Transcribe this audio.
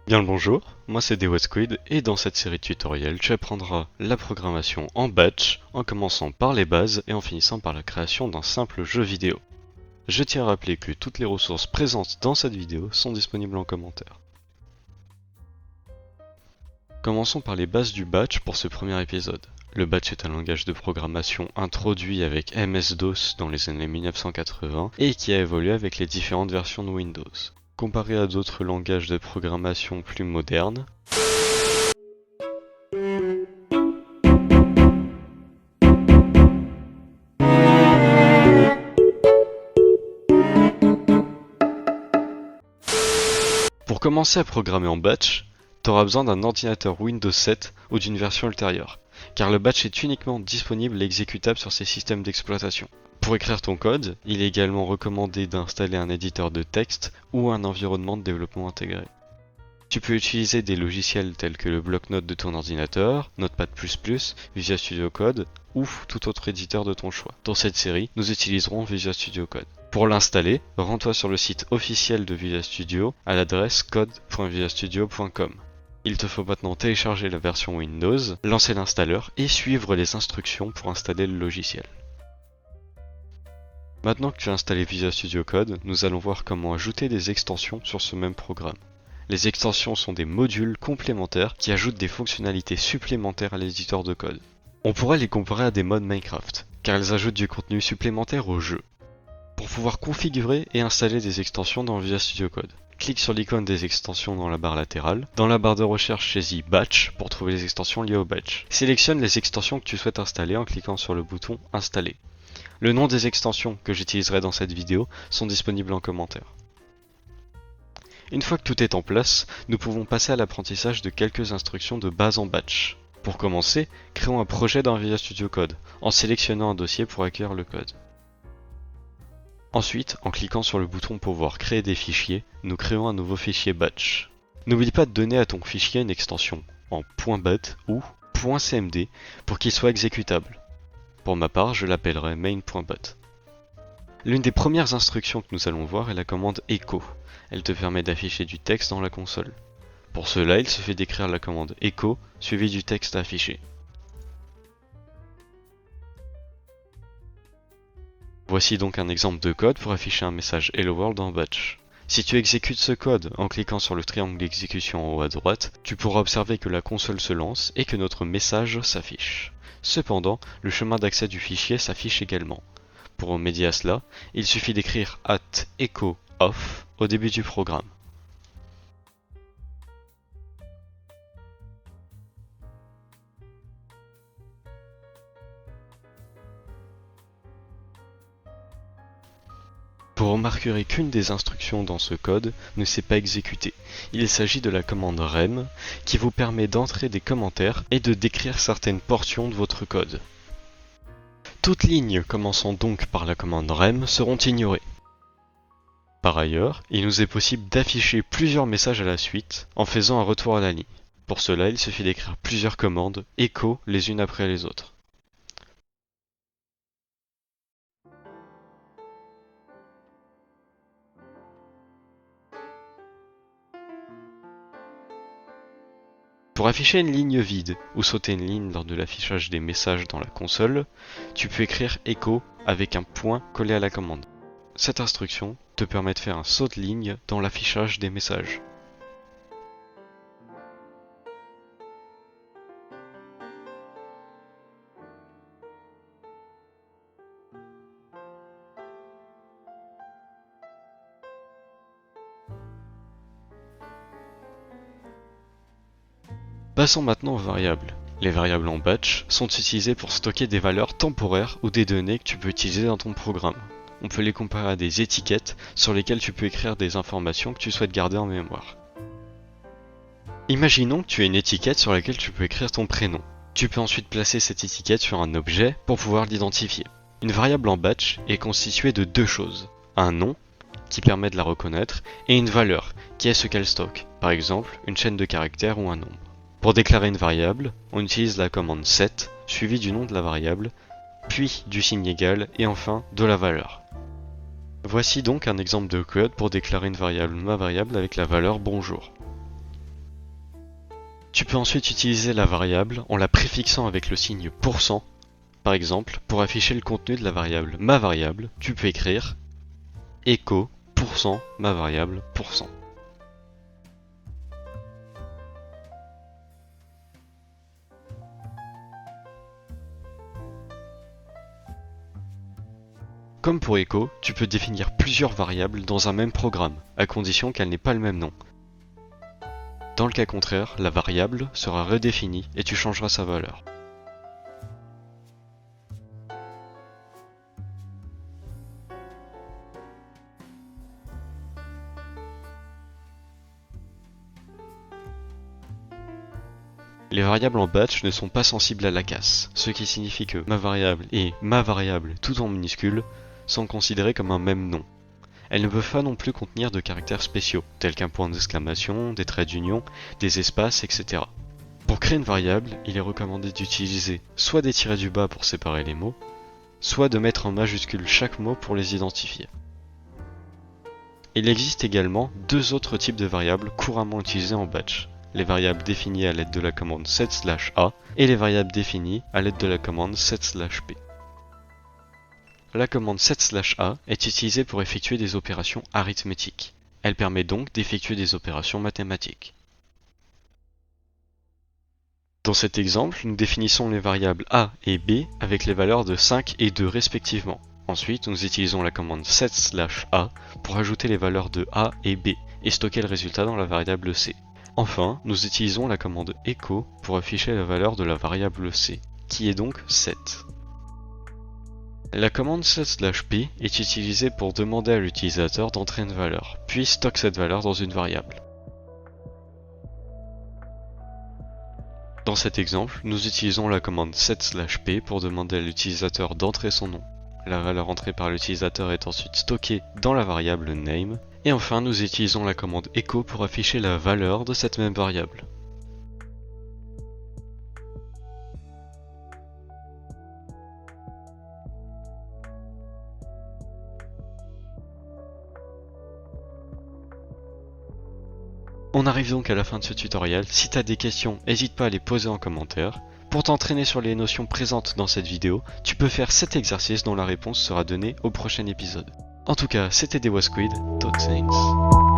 Bien le bonjour, moi c'est DeWatSquid et dans cette série de tutoriels tu apprendras la programmation en batch en commençant par les bases et en finissant par la création d'un simple jeu vidéo. Je tiens à rappeler que toutes les ressources présentes dans cette vidéo sont disponibles en commentaire. Commençons par les bases du batch pour ce premier épisode. Le batch est un langage de programmation introduit avec MS-DOS dans les années 1980 et qui a évolué avec les différentes versions de Windows. Comparé à d'autres langages de programmation plus modernes, pour commencer à programmer en batch, tu auras besoin d'un ordinateur Windows 7 ou d'une version ultérieure, car le batch est uniquement disponible et exécutable sur ces systèmes d'exploitation. Pour écrire ton code, il est également recommandé d'installer un éditeur de texte ou un environnement de développement intégré. Tu peux utiliser des logiciels tels que le bloc-notes de ton ordinateur, Notepad++, Visual Studio Code ou tout autre éditeur de ton choix. Dans cette série, nous utiliserons Visual Studio Code. Pour l'installer, rends-toi sur le site officiel de Visual Studio à l'adresse code.visualstudio.com. Il te faut maintenant télécharger la version Windows, lancer l'installeur et suivre les instructions pour installer le logiciel. Maintenant que tu as installé Visual Studio Code, nous allons voir comment ajouter des extensions sur ce même programme. Les extensions sont des modules complémentaires qui ajoutent des fonctionnalités supplémentaires à l'éditeur de code. On pourrait les comparer à des mods Minecraft, car elles ajoutent du contenu supplémentaire au jeu. Pour pouvoir configurer et installer des extensions dans Visual Studio Code, clique sur l'icône des extensions dans la barre latérale. Dans la barre de recherche, saisis Batch pour trouver les extensions liées au batch. Sélectionne les extensions que tu souhaites installer en cliquant sur le bouton Installer. Le nom des extensions que j'utiliserai dans cette vidéo sont disponibles en commentaire. Une fois que tout est en place, nous pouvons passer à l'apprentissage de quelques instructions de base en batch. Pour commencer, créons un projet dans Visual Studio Code, en sélectionnant un dossier pour accueillir le code. Ensuite, en cliquant sur le bouton pour pouvoir créer des fichiers, nous créons un nouveau fichier batch. N'oublie pas de donner à ton fichier une extension en .bat ou .cmd pour qu'il soit exécutable. Pour ma part, je l'appellerai main.bat. L'une des premières instructions que nous allons voir est la commande echo. Elle te permet d'afficher du texte dans la console. Pour cela, il suffit d'écrire la commande echo suivie du texte à afficher. Voici donc un exemple de code pour afficher un message Hello World en batch. Si tu exécutes ce code en cliquant sur le triangle d'exécution en haut à droite, tu pourras observer que la console se lance et que notre message s'affiche. Cependant, le chemin d'accès du fichier s'affiche également. Pour remédier à cela, il suffit d'écrire @echo off au début du programme. Vous remarquerez qu'une des instructions dans ce code ne s'est pas exécutée. Il s'agit de la commande rem qui vous permet d'entrer des commentaires et de décrire certaines portions de votre code. Toutes lignes commençant donc par la commande rem seront ignorées. Par ailleurs, il nous est possible d'afficher plusieurs messages à la suite en faisant un retour à la ligne. Pour cela, il suffit d'écrire plusieurs commandes echo les unes après les autres. Pour afficher une ligne vide ou sauter une ligne lors de l'affichage des messages dans la console, tu peux écrire echo avec un point collé à la commande. Cette instruction te permet de faire un saut de ligne dans l'affichage des messages. Passons maintenant aux variables. Les variables en batch sont utilisées pour stocker des valeurs temporaires ou des données que tu peux utiliser dans ton programme. On peut les comparer à des étiquettes sur lesquelles tu peux écrire des informations que tu souhaites garder en mémoire. Imaginons que tu aies une étiquette sur laquelle tu peux écrire ton prénom. Tu peux ensuite placer cette étiquette sur un objet pour pouvoir l'identifier. Une variable en batch est constituée de deux choses. Un nom, qui permet de la reconnaître, et une valeur, qui est ce qu'elle stocke, par exemple une chaîne de caractères ou un nombre. Pour déclarer une variable, on utilise la commande set, suivie du nom de la variable, puis du signe égal et enfin de la valeur. Voici donc un exemple de code pour déclarer une variable ma variable avec la valeur bonjour. Tu peux ensuite utiliser la variable en la préfixant avec le signe %. Par exemple, pour afficher le contenu de la variable ma variable, tu peux écrire echo % ma variable %. Comme pour echo, tu peux définir plusieurs variables dans un même programme, à condition qu'elles n'aient pas le même nom. Dans le cas contraire, la variable sera redéfinie et tu changeras sa valeur. Les variables en batch ne sont pas sensibles à la casse, ce qui signifie que ma variable et ma variable tout en minuscules sont considérées comme un même nom. Elles ne peuvent pas non plus contenir de caractères spéciaux, tels qu'un point d'exclamation, des traits d'union, des espaces, etc. Pour créer une variable, il est recommandé d'utiliser soit des tirets du bas pour séparer les mots, soit de mettre en majuscule chaque mot pour les identifier. Il existe également deux autres types de variables couramment utilisées en batch. Les variables définies à l'aide de la commande set/a et les variables définies à l'aide de la commande set/p. La commande set/a est utilisée pour effectuer des opérations arithmétiques. Elle permet donc d'effectuer des opérations mathématiques. Dans cet exemple, nous définissons les variables a et b avec les valeurs de 5 et 2 respectivement. Ensuite, nous utilisons la commande set/a pour ajouter les valeurs de a et b et stocker le résultat dans la variable c. Enfin, nous utilisons la commande echo pour afficher la valeur de la variable c, qui est donc 7. La commande set/p est utilisée pour demander à l'utilisateur d'entrer une valeur, puis stocke cette valeur dans une variable. Dans cet exemple, nous utilisons la commande set/p pour demander à l'utilisateur d'entrer son nom. La valeur entrée par l'utilisateur est ensuite stockée dans la variable name. Et enfin, nous utilisons la commande echo pour afficher la valeur de cette même variable. On arrive donc à la fin de ce tutoriel. Si tu as des questions, n'hésite pas à les poser en commentaire. Pour t'entraîner sur les notions présentes dans cette vidéo, tu peux faire cet exercice dont la réponse sera donnée au prochain épisode. En tout cas, c'était DewaSquid, Talk Things.